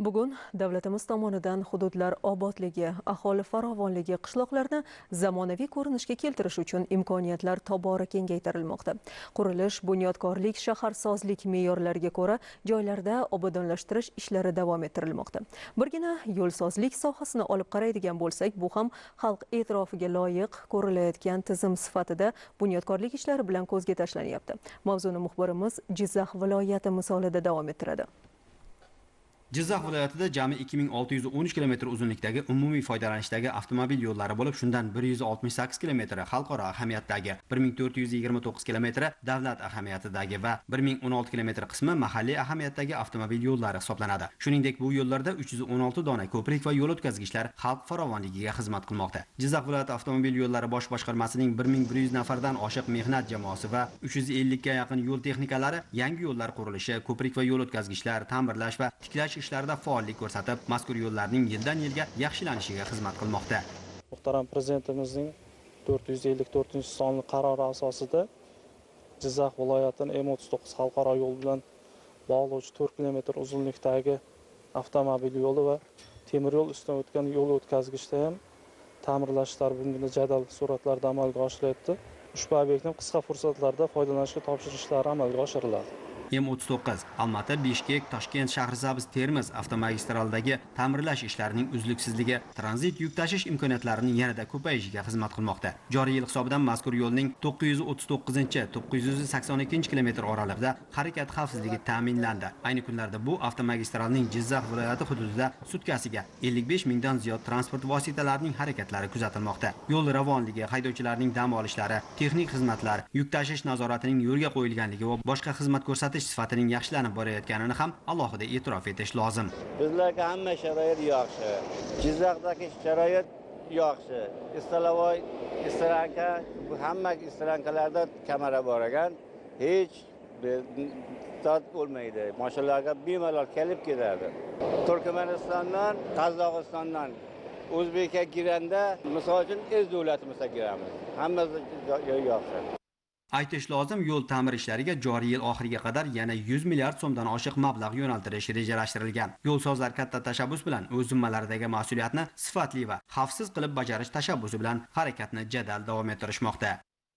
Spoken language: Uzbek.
Bugun davlatimiz tomonidan hududlar obodligi, aholi farovonligi, qishloqlarni zamonaviy ko'rinishga keltirish uchun imkoniyatlar tobora kengaytirilmoqda. Qurilish, bunyodkorlik, shaharsozlik me'yorlariga ko'ra joylarda obodonlashtirish ishlari davom ettirilmoqda. Birgina yo'lsozlik sohasini olib qaraydigan bo'lsak, bu ham xalq e'tirofiga loyiq ko'rilayotgan tizim sifatida bunyodkorlik ishlari bilan ko'zga tashlanyapti. Mavzuni muxbirimiz Jizzax viloyati misolida davom ettiradi. Jizzax viloyatida jami 2613 km uzunlikdagi umumiy foydalanishdagi avtomobil yo'llari bo'lib, shundan 168 km xalqaro ahamiyatdagi, 1429 km davlat ahamiyatidagi va 1016 km qismi mahalliy ahamiyatdagi avtomobil yo'llari hisoblanadi. Shuningdek, bu yo'llarda 316 dona ko'prik va yo'l o'tkazgichlar xalq farovonligiga xizmat qilmoqda. Jizzax viloyati avtomobil yo'llari bosh boshqarmasining 1100 nafardan oshiq mehnat jamoasi va 350 ga yaqin yo'l texnikalari yangi yo'llar qurilishi, ko'prik va yo'l o'tkazgichlar ta'mirlash va tiklash ishlarida faollik ko'rsatib, mazkur yo'llarning yildan yilga yaxshilanishiga xizmat qilmoqda. Muhtaram Prezidentimizning 454-sonli qarori asosida Jizzax viloyatining M39 xalqaro yo'l bilan bog'lovchi 4 km uzunlikdagi avtomobil yo'li va temir yo'l ustidan o'tgan yo'l o'tkazgichda ham ta'mirlash ishlari bugun jadal sur'atlarda amalga oshirilyapti. Ushbu obyektning qisqa fursatlarda foydalanishga topshirish ishlari amalga oshiriladi. M39 Almaty, Bishkek, Toshkent, Shahrisabz, Termiz avtomagistralidagi ta'mirlash ishlarining uzluksizligi tranzit yuk tashish imkoniyatlarining yanada ko'payishiga xizmat qilmoqda. Joriy yil hisobidan mazkur yo'lning 939-982 km oralig'ida harakat xavfsizligi ta'minlandi. Ayni kunlarda bu avtomagistralning Jizzax viloyati hududida sutkasiga 55 mingdan ziyod transport vositalarining harakatlari kuzatilmoqda. Yo'l ravonligi, haydovchilarning dam olishlari, texnik xizmatlar, yuk tashish nazoratining yo'lga qo'yilganligi va boshqa xizmat ko'rsatish sifatining yaxshilanib borayotganini ham alohida e'tirof etish lozim. Bizlarga hamma sharoit yaxshi. Jizzaxdagi sharoit yaxshi. Istalavoy, Istaranka, hamma istarankalarda kamera bor ekan, hech dod bo'lmaydi. Mashinalarga bemalol kelib ketadi. Turkmanistondan, Qozog'istondan O'zbekka kirganda, misol uchun o'z davlatimizga kiramiz. Hammasi yaxshi. Aytish lozim, yo'l ta'mir ishlariga joriy yil oxiriga qadar yana 100 milliard so'mdan oshiq mablag' yo'naltirish rejalashtirilgan. Yo'lsozlar katta tashabbus bilan o'z zimmalaridagi mas'uliyatni sifatli va xavfsiz qilib bajarish tashabbusi bilan harakatni jadal davom ettirishmoqda.